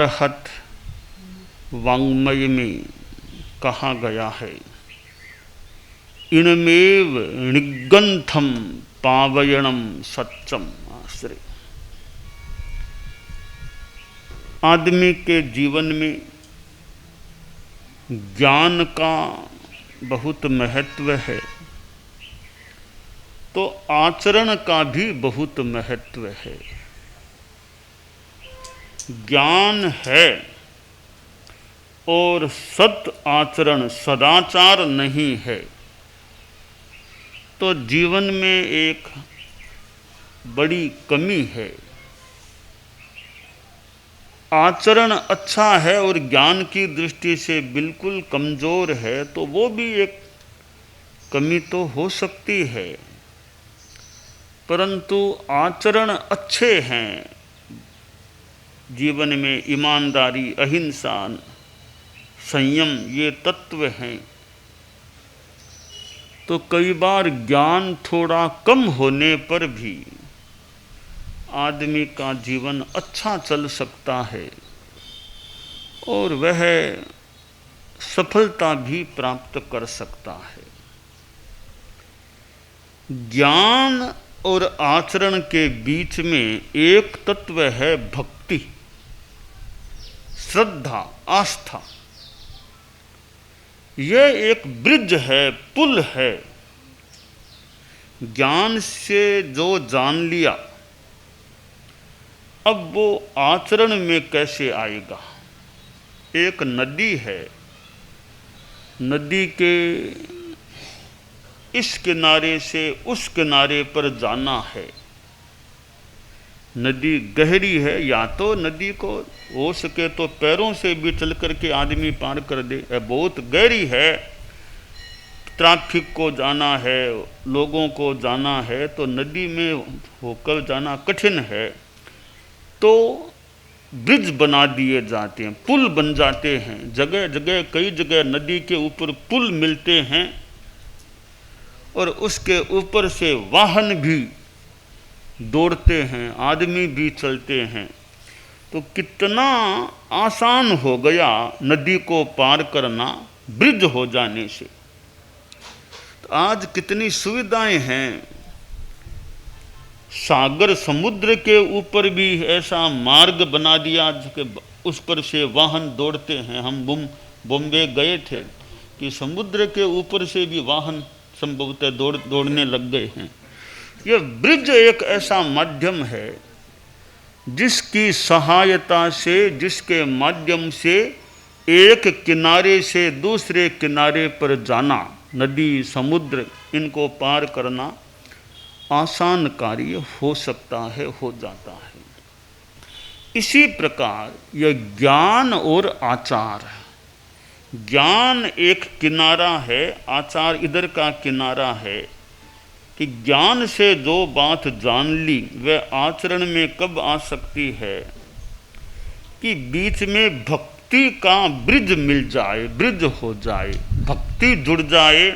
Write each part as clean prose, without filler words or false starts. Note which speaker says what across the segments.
Speaker 1: अरहत वाङ्मय में कहा गया है, इनमेव निगंथम पावयणम सच्चम आश्रय। आदमी के जीवन में ज्ञान का बहुत महत्व है, तो आचरण का भी बहुत महत्व है। ज्ञान है और सत आचरण, सदाचार नहीं है, तो जीवन में एक बड़ी कमी है। आचरण अच्छा है और ज्ञान की दृष्टि से बिल्कुल कमजोर है, तो वो भी एक कमी तो हो सकती है। परंतु आचरण अच्छे हैं, जीवन में ईमानदारी, अहिंसा, संयम ये तत्व हैं, तो कई बार ज्ञान थोड़ा कम होने पर भी आदमी का जीवन अच्छा चल सकता है और वह सफलता भी प्राप्त कर सकता है। ज्ञान और आचरण के बीच में एक तत्व है भक्ति, श्रद्धा, आस्था। यह एक ब्रिज है, पुल है। ज्ञान से जो जान लिया, अब वो आचरण में कैसे आएगा। एक नदी है, नदी के इस किनारे से उस किनारे पर जाना है। नदी गहरी है, या तो नदी को हो सके तो पैरों से भी चल करके आदमी पार कर दे। बहुत गहरी है, ट्रैफिक को जाना है, लोगों को जाना है, तो नदी में होकर जाना कठिन है, तो ब्रिज बना दिए जाते हैं, पुल बन जाते हैं। जगह जगह, कई जगह नदी के ऊपर पुल मिलते हैं और उसके ऊपर से वाहन भी दौड़ते हैं, आदमी भी चलते हैं। तो कितना आसान हो गया नदी को पार करना ब्रिज हो जाने से। तो आज कितनी सुविधाएं हैं, सागर समुद्र के ऊपर भी ऐसा मार्ग बना दिया कि उस पर से वाहन दौड़ते हैं। हम बॉम्बे गए थे कि समुद्र के ऊपर से भी वाहन संभवतः दौड़ने लग गए हैं। यह ब्रिज एक ऐसा माध्यम है जिसकी सहायता से, जिसके माध्यम से एक किनारे से दूसरे किनारे पर जाना, नदी, समुद्र, इनको पार करना आसान कार्य हो सकता है, हो जाता है। इसी प्रकार यह ज्ञान और आचार है। ज्ञान एक किनारा है, आचार इधर का किनारा है कि ज्ञान से जो बात जान ली वह आचरण में कब आ सकती है कि बीच में भक्ति का ब्रिज मिल जाए, ब्रिज हो जाए, भक्ति जुड़ जाए,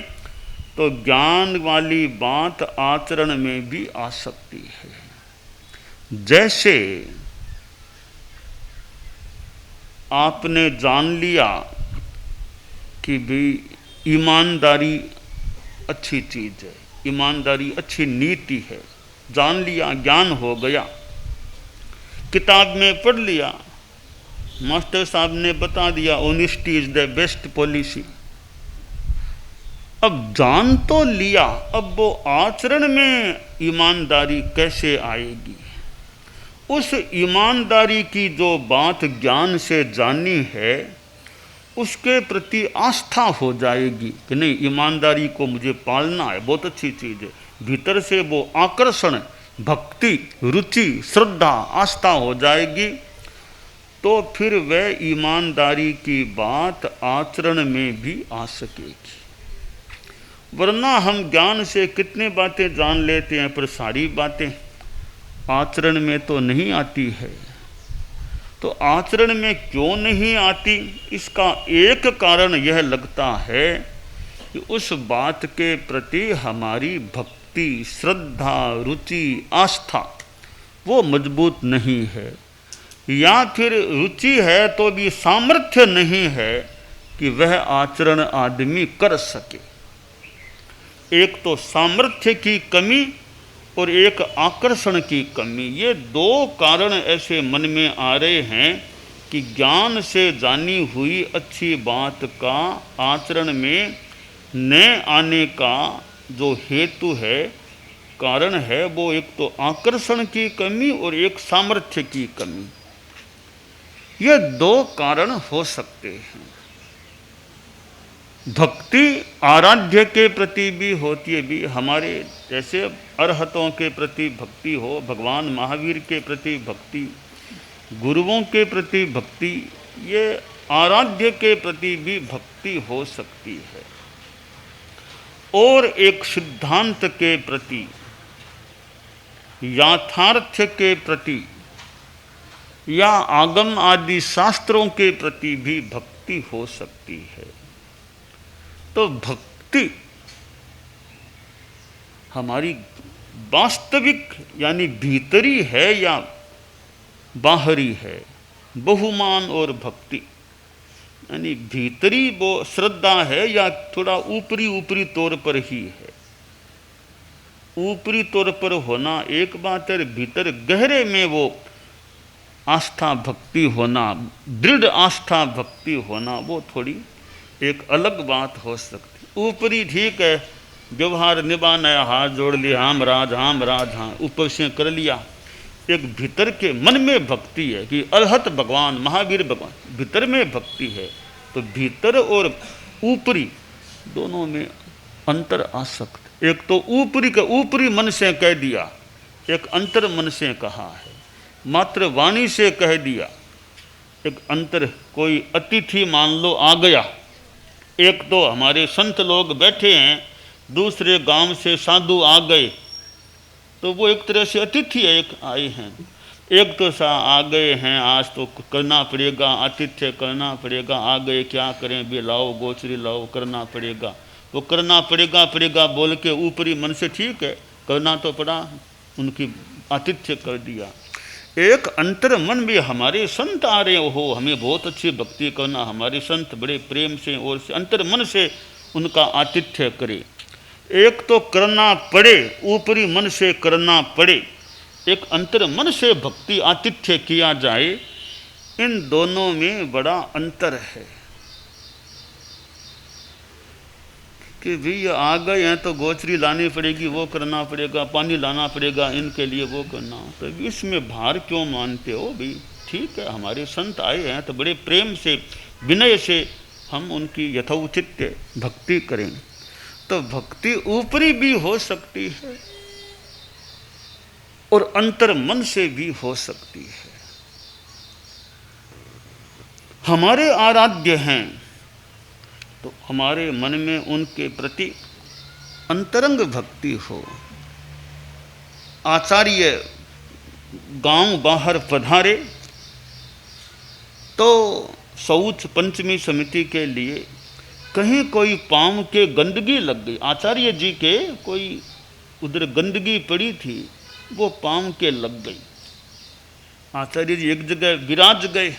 Speaker 1: तो ज्ञान वाली बात आचरण में भी आ सकती है। जैसे आपने जान लिया कि भाई ईमानदारी अच्छी चीज़ है, ईमानदारी अच्छी नीति है, जान लिया, ज्ञान हो गया, किताब में पढ़ लिया, मास्टर साहब ने बता दिया honesty is the best policy. अब जान तो लिया, अब वो आचरण में ईमानदारी कैसे आएगी। उस ईमानदारी की जो बात ज्ञान से जानी है उसके प्रति आस्था हो जाएगी कि नहीं, ईमानदारी को मुझे पालना है, बहुत अच्छी चीज़ है। भीतर से वो आकर्षण, भक्ति, रुचि, श्रद्धा, आस्था हो जाएगी, तो फिर वह ईमानदारी की बात आचरण में भी आ सकेगी। वरना हम ज्ञान से कितने बातें जान लेते हैं, पर सारी बातें आचरण में तो नहीं आती है। तो आचरण में क्यों नहीं आती, इसका एक कारण यह लगता है कि उस बात के प्रति हमारी भक्ति, श्रद्धा, रुचि, आस्था वो मजबूत नहीं है। या फिर रुचि है तो भी सामर्थ्य नहीं है कि वह आचरण आदमी कर सके। एक तो सामर्थ्य की कमी और एक आकर्षण की कमी, ये दो कारण ऐसे मन में आ रहे हैं कि ज्ञान से जानी हुई अच्छी बात का आचरण में न आने का जो हेतु है, कारण है, वो एक तो आकर्षण की कमी और एक सामर्थ्य की कमी। ये दो कारण हो सकते हैं। भक्ति आराध्य के प्रति भी होती है, भी हमारे जैसे अरहतों के प्रति भक्ति हो, भगवान महावीर के प्रति भक्ति, गुरुओं के प्रति भक्ति, ये आराध्य के प्रति भी भक्ति हो सकती है। और एक सिद्धांत के प्रति, याथार्थ के प्रति या आगम आदि शास्त्रों के प्रति भी भक्ति हो सकती है। तो भक्ति हमारी वास्तविक यानी भीतरी है या बाहरी है। बहुमान और भक्ति यानी भीतरी वो श्रद्धा है या थोड़ा ऊपरी ऊपरी तौर पर ही है। ऊपरी तौर पर होना एक बात है, भीतर गहरे में वो आस्था भक्ति होना, दृढ़ आस्था भक्ति होना, वो थोड़ी एक अलग बात हो सकती। ऊपरी ठीक है, व्यवहार निभाना है, हाथ जोड़ लिया, हम राज हाँ, ऊपर से कर लिया। एक भीतर के मन में भक्ति है कि अरहत भगवान महावीर भगवान, भीतर में भक्ति है। तो भीतर और ऊपरी दोनों में अंतर आ सकता। एक तो ऊपरी का ऊपरी मन से कह दिया, एक अंतर मन से कहा है, मात्र वाणी से कह दिया, एक अंतर। कोई अतिथि मान लो आ गया, एक तो हमारे संत लोग बैठे हैं, दूसरे गांव से साधु आ गए, तो वो एक तरह से अतिथि है, एक आए हैं। एक तो सा आ गए हैं, आज तो करना पड़ेगा, आतिथ्य करना पड़ेगा, आ गए क्या करें, भी लाओ गोचरी लाओ, करना पड़ेगा। वो करना पड़ेगा बोल के ऊपरी मन से ठीक है, करना तो पड़ा, उनकी आतिथ्य कर दिया। एक अंतर मन भी हमारे संत आ रहे हो, हमें बहुत अच्छी भक्ति करना, हमारे संत बड़े प्रेम से और से अंतर मन से उनका आतिथ्य करे। एक तो करना पड़े, ऊपरी मन से करना पड़े, एक अंतर मन से भक्ति आतिथ्य किया जाए। इन दोनों में बड़ा अंतर है कि भी आ गए हैं तो गोचरी लानी पड़ेगी, वो करना पड़ेगा, पानी लाना पड़ेगा, इनके लिए वो करना। तो इसमें भार क्यों मानते हो भी? ठीक है, हमारे संत आए हैं तो बड़े प्रेम से विनय से हम उनकी यथोचित भक्ति करें। तो भक्ति ऊपरी भी हो सकती है और अंतर मन से भी हो सकती है। हमारे आराध्य हैं तो हमारे मन में उनके प्रति अंतरंग भक्ति हो। आचार्य गांव बाहर पधारे तो शौच पंचमी समिति के लिए कहीं कोई पांव के गंदगी लग गई, आचार्य जी के कोई उधर गंदगी पड़ी थी, वो पांव के लग गई। आचार्य जी एक जगह विराज गए,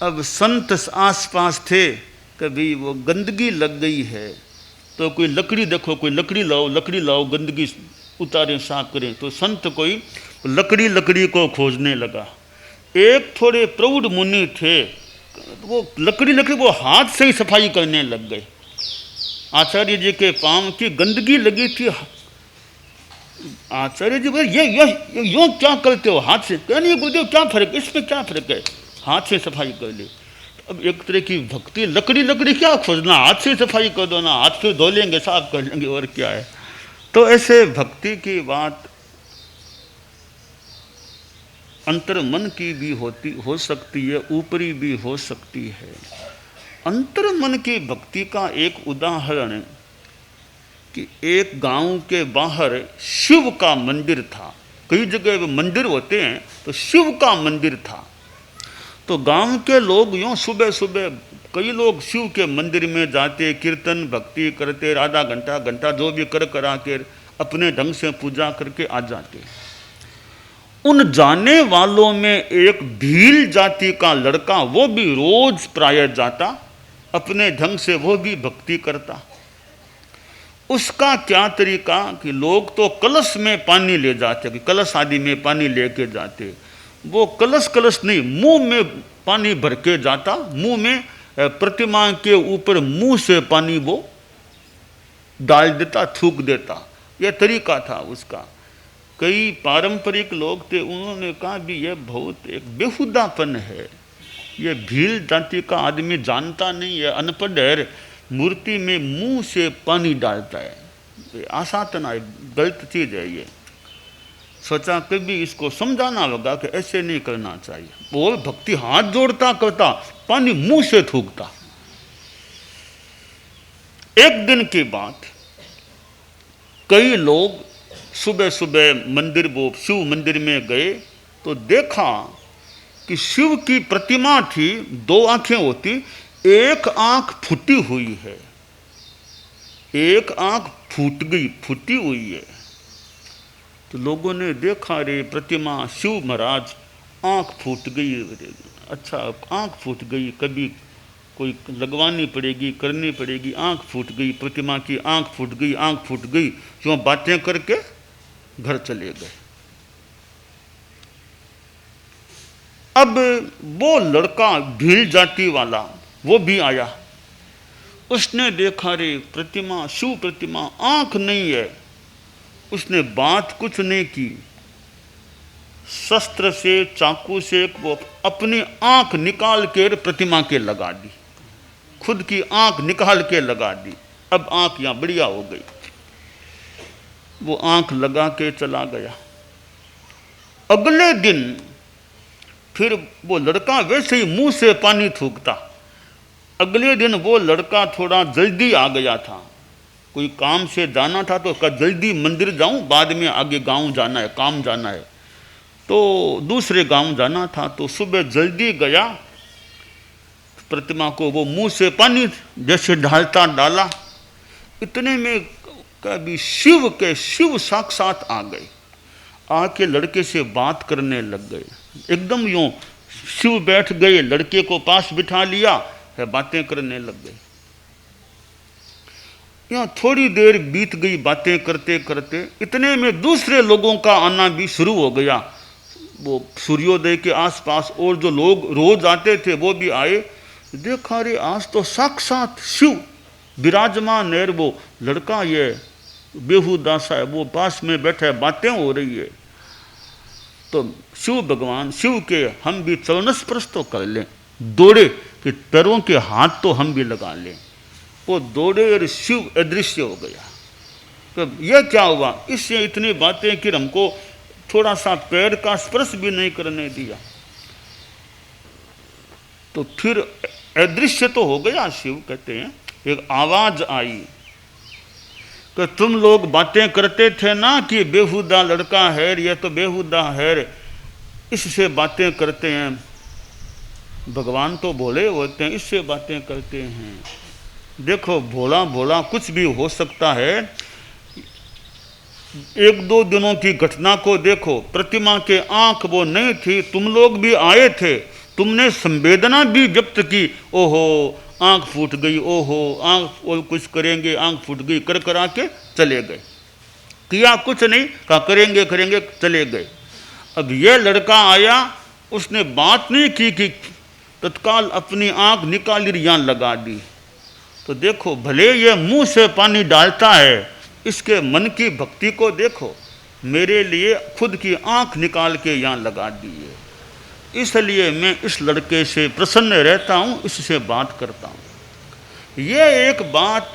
Speaker 1: अब संत आसपास थे, कभी वो गंदगी लग गई है तो कोई लकड़ी देखो, कोई लकड़ी लाओ गंदगी उतारें साफ करें। तो संत कोई लकड़ी को खोजने लगा। एक थोड़े प्रौढ़ मुनि थे, वो लकड़ी वो हाथ से ही सफाई करने लग गए। आचार्य जी के पांव की गंदगी लगी थी। आचार्य जी बोले ये क्या करते हो हाथ से? कहने गुरुदेव क्या फर्क, इसमें क्या फर्क है, हाथ से सफाई कर ले। अब एक तरह की भक्ति, लकड़ी क्या खोजना, हाथ से सफाई कर दो ना, हाथ से धो लेंगे, साफ कर लेंगे, और क्या है। तो ऐसे भक्ति की बात अंतर मन की भी हो सकती है, ऊपरी भी हो सकती है। अंतर मन की भक्ति का एक उदाहरण कि एक गांव के बाहर शिव का मंदिर था। कई जगह मंदिर होते हैं, तो शिव का मंदिर था। तो गांव के लोग यूँ सुबह सुबह कई लोग शिव के मंदिर में जाते, कीर्तन भक्ति करते, आधा घंटा जो भी कर करा के अपने ढंग से पूजा करके आ जाते। उन जाने वालों में एक भील जाति का लड़का, वो भी रोज प्राय जाता, अपने ढंग से वो भी भक्ति करता। उसका क्या तरीका कि लोग तो कलश में पानी ले जाते, कि कलश आदि में पानी लेके जाते, वो कलश कलश नहीं, मुंह में पानी भर के जाता, मुंह में प्रतिमा के ऊपर मुंह से पानी वो डाल देता, थूक देता। यह तरीका था उसका। कई पारंपरिक लोग थे, उन्होंने कहा भी यह बहुत एक बेहुदापन है, ये भील जाति का आदमी जानता नहीं है, अनपढ़ है, मूर्ति में मुंह से पानी डालता है, आसातना है, गलत चीज है ये। सोचा कभी इसको समझाना होगा कि ऐसे नहीं करना चाहिए। वो भक्ति हाथ जोड़ता करता, पानी मुंह से थूकता। एक दिन की बात, कई लोग सुबह सुबह मंदिर, वो शिव मंदिर में गए तो देखा कि शिव की प्रतिमा थी, 2 आंखें होती, एक आंख फूटी हुई है, एक आंख फूट गई, फूटी हुई है। तो लोगों ने देखा, रे प्रतिमा शिव महाराज, आंख फूट गई। अच्छा, आंख फूट गई, कभी कोई लगवानी पड़ेगी, करनी पड़ेगी, आंख फूट गई, प्रतिमा की आंख फूट गई, आंख फूट गई, जो बातें करके घर चले गए। अब वो लड़का भील जाति वाला वो भी आया, उसने देखा रे प्रतिमा, शिव प्रतिमा, आंख नहीं है। उसने बात कुछ नहीं की, शस्त्र से, चाकू से वो अपनी आंख निकाल के प्रतिमा के लगा दी, खुद की आंख निकाल के लगा दी। अब आंख यहां बढ़िया हो गई, वो आंख लगा के चला गया। अगले दिन फिर वो लड़का वैसे ही मुंह से पानी थूकता। अगले दिन वो लड़का थोड़ा जल्दी आ गया था, कोई काम से जाना था, तो कहा जल्दी मंदिर जाऊं, बाद में आगे गांव जाना है, काम जाना है, तो दूसरे गांव जाना था। तो सुबह जल्दी गया, प्रतिमा को वो मुंह से पानी जैसे ढालता डाला, इतने में कभी शिव साक्षात आ गए, आके लड़के से बात करने लग गए। एकदम यूं शिव बैठ गए, लड़के को पास बिठा लिया है, बातें करने लग गए। यहाँ थोड़ी देर बीत गई बातें करते करते, इतने में दूसरे लोगों का आना भी शुरू हो गया। वो सूर्योदय के आसपास और जो लोग रोज आते थे वो भी आए। देखा रे आज तो साक्षात शिव विराजमान है, वो लड़का ये बेहुदा सा है, वो पास में बैठा है, बातें हो रही है। तो शिव भगवान, शिव के हम भी चरण स्पर्श तो कर लें, दौड़े कि पैरों के हाथ तो हम भी लगा लें। वो दौड़े और शिव अदृश्य हो गया। तो यह क्या हुआ, इससे इतनी बातें कि हमको थोड़ा सा पैर का स्पर्श भी नहीं करने दिया। तो फिर अदृश्य तो हो गया शिव। कहते हैं एक आवाज आई कि तुम लोग बातें करते थे ना कि बेहुदा लड़का है, ये तो बेहुदा है, इससे बातें करते हैं। भगवान तो भोले होते हैं, इससे बातें करते हैं। देखो भोला भोला कुछ भी हो सकता है। 1-2 दिनों की घटना को देखो, प्रतिमा के आंख वो नहीं थी, तुम लोग भी आए थे, तुमने संवेदना भी व्यक्त की, ओहो आंख फूट गई, ओहो आंख, और कुछ करेंगे, आंख फूट गई, कर करा के चले गए। किया कुछ नहीं, कहा करेंगे करेंगे, चले गए। अब ये लड़का आया, उसने बात नहीं की कि तत्काल अपनी आंख निकाली यहाँ लगा दी। तो देखो भले ये मुंह से पानी डालता है, इसके मन की भक्ति को देखो, मेरे लिए खुद की आंख निकाल के यहाँ लगा दी है। इसलिए मैं इस लड़के से प्रसन्न रहता हूँ, इससे बात करता हूँ। ये एक बात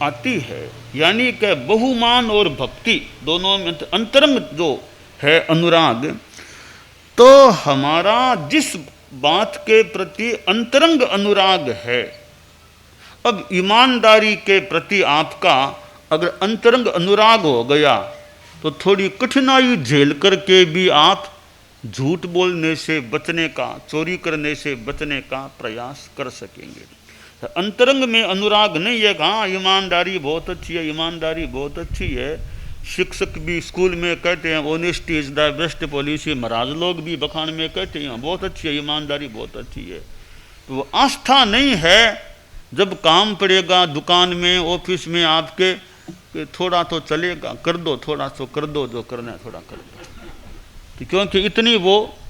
Speaker 1: आती है, यानी कि बहुमान और भक्ति दोनों में अंतरंग जो है अनुराग, तो हमारा जिस बात के प्रति अंतरंग अनुराग है, अब ईमानदारी के प्रति आपका अगर अंतरंग अनुराग हो गया तो थोड़ी कठिनाई झेल करके भी आप झूठ बोलने से बचने का, चोरी करने से बचने का प्रयास कर सकेंगे। अंतरंग में अनुराग नहीं है, हाँ ईमानदारी बहुत अच्छी है, ईमानदारी बहुत अच्छी है, शिक्षक भी स्कूल में कहते हैं honesty is the best policy, महाराज लोग भी बखान में कहते हैं बहुत अच्छी है, ईमानदारी बहुत अच्छी है। तो वो आस्था नहीं है। जब काम पड़ेगा दुकान में ऑफिस में आपके कि थोड़ा तो चलेगा, कर दो, थोड़ा तो कर दो, जो करना है थोड़ा कर दो। तो क्योंकि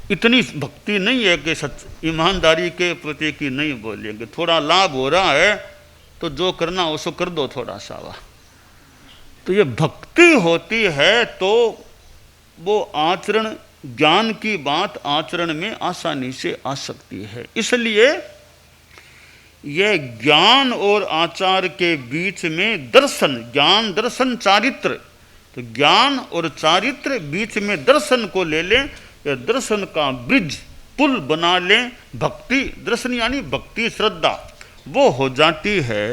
Speaker 1: इतनी भक्ति नहीं है कि सच ईमानदारी के प्रति की नहीं बोलेंगे। थोड़ा लाभ हो रहा है तो जो करना उसको कर दो थोड़ा सा। वाह, तो ये भक्ति होती है तो वो आचरण, ज्ञान की बात आचरण में आसानी से आ सकती है। इसलिए यह ज्ञान और आचार के बीच में दर्शन, ज्ञान दर्शन चारित्र, तो ज्ञान और चारित्र बीच में दर्शन को ले लें, या दर्शन का ब्रिज पुल बना लें। भक्ति दर्शन यानी भक्ति श्रद्धा वो हो जाती है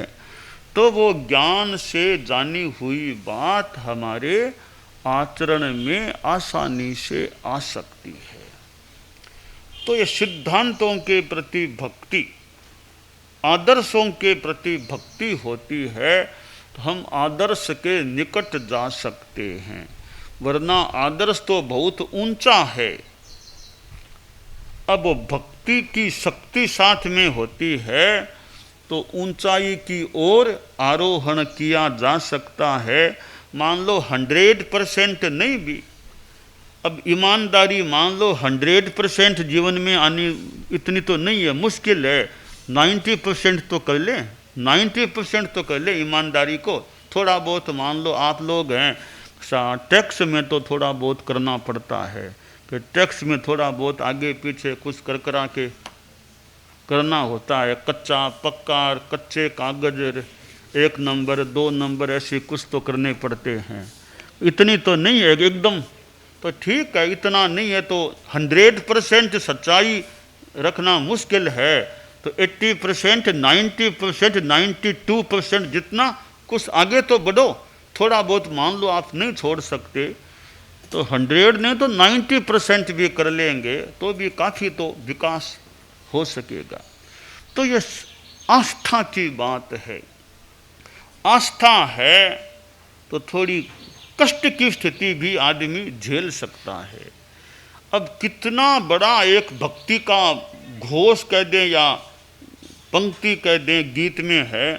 Speaker 1: तो वो ज्ञान से जानी हुई बात हमारे आचरण में आसानी से आ सकती है। तो ये सिद्धांतों के प्रति भक्ति, आदर्शों के प्रति भक्ति होती है तो हम आदर्श के निकट जा सकते हैं, वरना आदर्श तो बहुत ऊंचा है। अब भक्ति की शक्ति साथ में होती है तो ऊंचाई की ओर आरोहण किया जा सकता है। मान लो 100% नहीं भी, अब ईमानदारी मान लो 100% जीवन में आनी इतनी तो नहीं है, मुश्किल है। 90% तो कर ले, 90% तो कर ले ईमानदारी को। थोड़ा बहुत मान लो आप लोग हैं टैक्स में तो थोड़ा बहुत करना पड़ता है, फिर टैक्स में थोड़ा बहुत आगे पीछे कुछ कर करा के करना होता है। कच्चा पक्का, कच्चे कागज, 1 नंबर 2 नंबर ऐसे कुछ तो करने पड़ते हैं। इतनी तो नहीं है एकदम, तो ठीक है, इतना नहीं है तो 100% सच्चाई रखना मुश्किल है, तो 80%, 90%, 92% जितना कुछ आगे तो बढ़ो। थोड़ा बहुत मान लो आप नहीं छोड़ सकते तो 100 नहीं तो 90% भी कर लेंगे तो भी काफ़ी तो विकास हो सकेगा। तो ये आस्था की बात है। आस्था है तो थोड़ी कष्ट की स्थिति भी आदमी झेल सकता है। अब कितना बड़ा एक भक्ति का घोष कह दें या पंक्ति कह दें गीत में है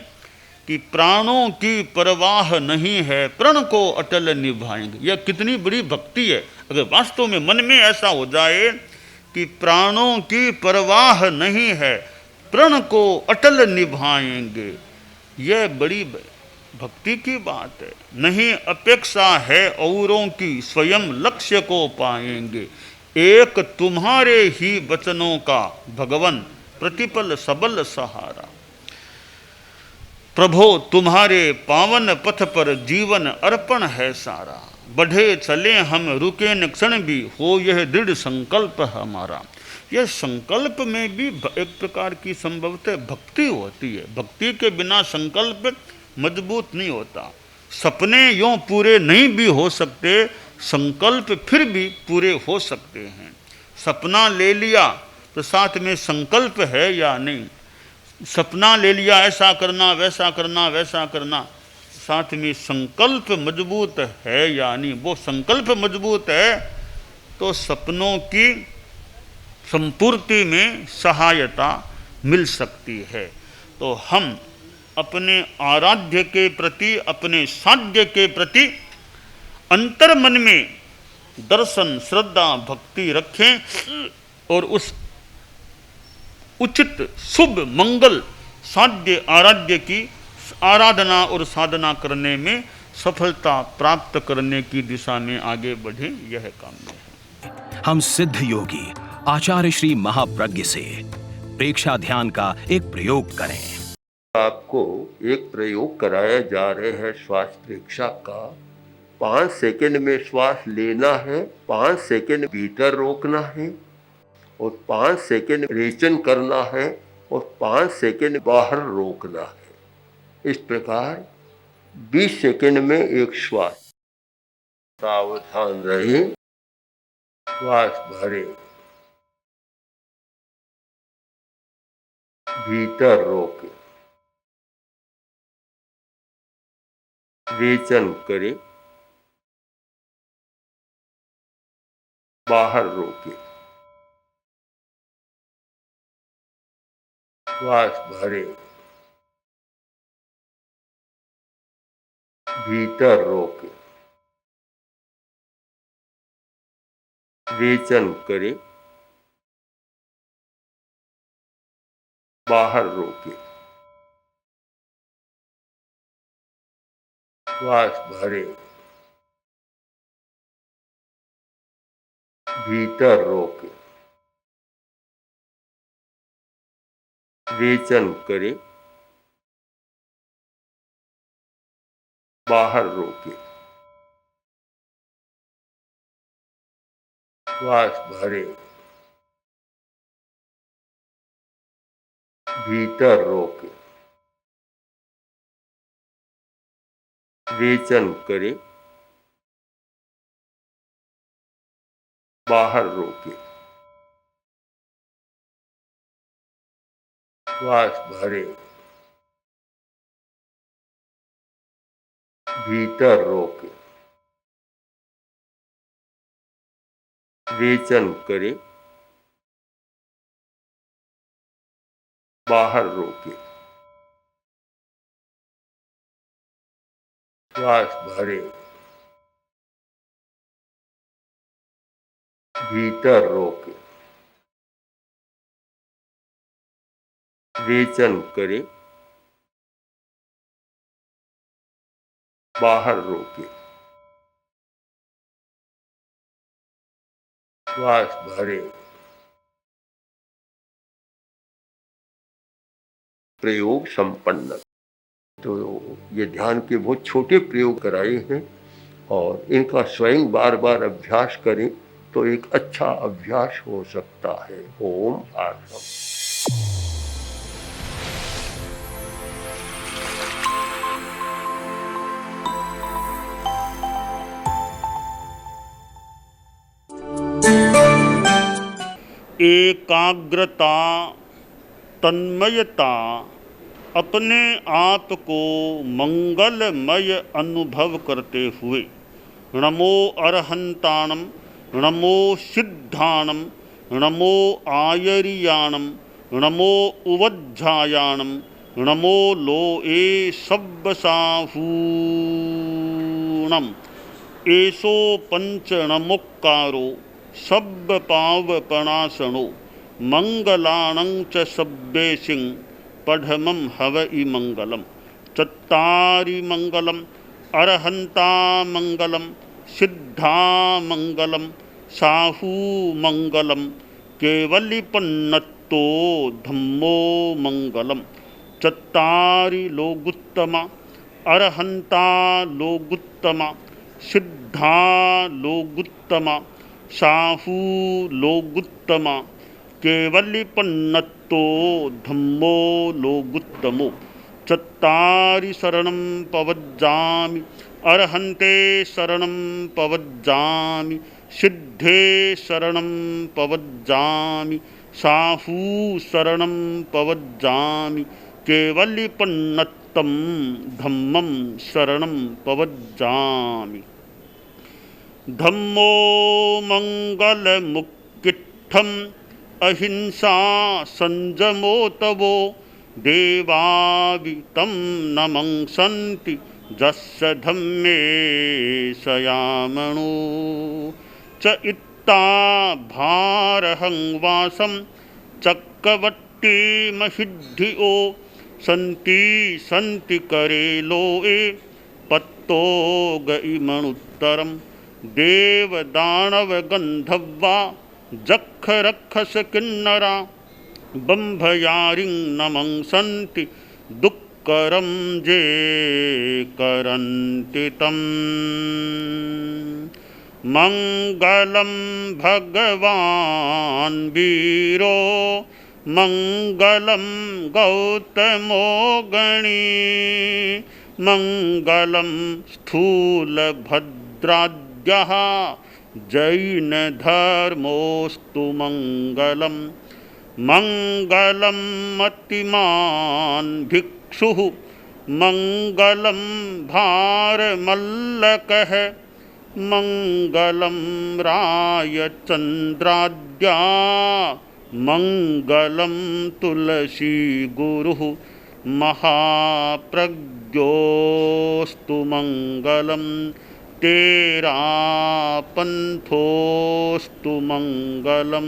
Speaker 1: कि प्राणों की परवाह नहीं है, प्रण को अटल निभाएंगे। यह कितनी बड़ी भक्ति है। अगर वास्तव में मन में ऐसा हो जाए कि प्राणों की परवाह नहीं है, प्रण को अटल निभाएंगे, यह बड़ी भक्ति की बात है। नहीं अपेक्षा है औरों की, स्वयं लक्ष्य को पाएंगे। एक तुम्हारे ही वचनों का भगवन, प्रतिपल सबल सहारा। प्रभो तुम्हारे पावन पथ पर जीवन अर्पण है सारा। बढ़े चले हम रुके न क्षण भी, हो यह दृढ़ संकल्प हमारा। यह संकल्प में भी एक प्रकार की संभवतः भक्ति होती है। भक्ति के बिना संकल्प मजबूत नहीं होता। सपने यूँ पूरे नहीं भी हो सकते, संकल्प फिर भी पूरे हो सकते हैं। सपना ले लिया तो साथ में संकल्प है या नहीं। सपना ले लिया ऐसा करना वैसा करना वैसा करना, साथ में संकल्प मजबूत है या नहीं। वो संकल्प मजबूत है तो सपनों की संपूर्ति में सहायता मिल सकती है। तो हम अपने आराध्य के प्रति, अपने साध्य के प्रति अंतर मन में दर्शन, श्रद्धा, भक्ति रखें और उस उचित शुभ मंगल साध्य आराध्य की आराधना और साधना करने में सफलता प्राप्त करने की दिशा में आगे बढ़ें, यह काम है।
Speaker 2: हम सिद्ध योगी आचार्य श्री महाप्रज्ञ से प्रेक्षा ध्यान का एक प्रयोग करें।
Speaker 3: आपको एक प्रयोग कराया जा रहे हैं श्वास प्रेक्षा का। 5 सेकंड में श्वास लेना है, 5 सेकंड भीतर रोकना है और 5 सेकंड रेचन करना है और 5 सेकंड बाहर रोकना है। इस प्रकार 20 सेकंड में एक श्वास। सावधान रहे, श्वास भरे, भीतर रोके, रेचन करें, बाहर रोके, श्वास भरे, भीतर रोके, रेचन करे, बाहर रोके, श्वास भरे, भीतर रोके, रेचन करे, बाहर रोके, श्वास भरे, भीतर रोके, रेचन करे, बाहर रोके, श्वास भरे, भीतर रोके, रेचन करे, बाहर रोके, श्वास भरे, भीतर रोके, रेचन करे, बाहर रोके, श्वास भरे। प्रयोग संपन्न। तो ये ध्यान के बहुत छोटे प्रयोग कराए हैं और इनका स्वयं बार बार अभ्यास करें तो एक अच्छा अभ्यास हो सकता है। ओम आसम।
Speaker 1: एकाग्रता, तन्मयता, अपने आप को मंगलमय अनुभव करते हुए नमो अरहंताणम, नमो सिद्धाणम, नमो आयरियाणम, नमो उवज्झायाणम, नमो लोए सब्बसाहूणम, एसो पंचणमुक्कारो सब्ब पावपणासनो, मंगलाणं च सब्बेसिं पढ़मं हवइ मंगलम। चत्तारि मंगलम, अरहंता मंगलम, सिद्धा मंगलम, साहू मंगलम, केवलिपन्नत्तो धम्मो मंगलम। चत्तारि लोगुत्तमा, अरहंता लोगुत्तमा, सिद्धा लोगुत्तमा, साहू लोगुत्तमा, केवलिपन्नत्तो धम्मो लोगुत्तमो। चत्तारि शरणं पवज्जामि, अरहन्ते शरणं पवज्जामि, सिद्धे शरणं पवज्जामि, साहू शरणं पवज्जामि, केवलिपन्नत्तं धम्मं शरणं पवज्जामि। धम्मो मंगलमुक्किट्ठम्, अहिंसा संजमो तवो, देवावितं नमंसन्ति जस्य धम्मे सयामणो। च इत्ता भारहं वासं चक्रवट्टी महिद्धियो, सन्ति सन्ति करे लोए पत्तो गइमणुत्तरम्। देवदानव गंधर्वा जक्ष रक्षस किन्नरा, बंभयारिं नमंसन्ति दुक्करं जे करन्ति तम्। मंगलं भगवान् वीरो, मंगलं गौतमो गणी, मंगलं स्थूलभद्राद्यः जैनधर्मोऽस्तु मंगलम्। मंगलं मतिमान् भिक्षुः, मंगलं भारमल्लकः, मंगलम राय चंद्राद्या मंगलम तुलसी गुरु महाप्रज्ञोस्तु मंगलम तेरा पंथोस्तु मंगलम।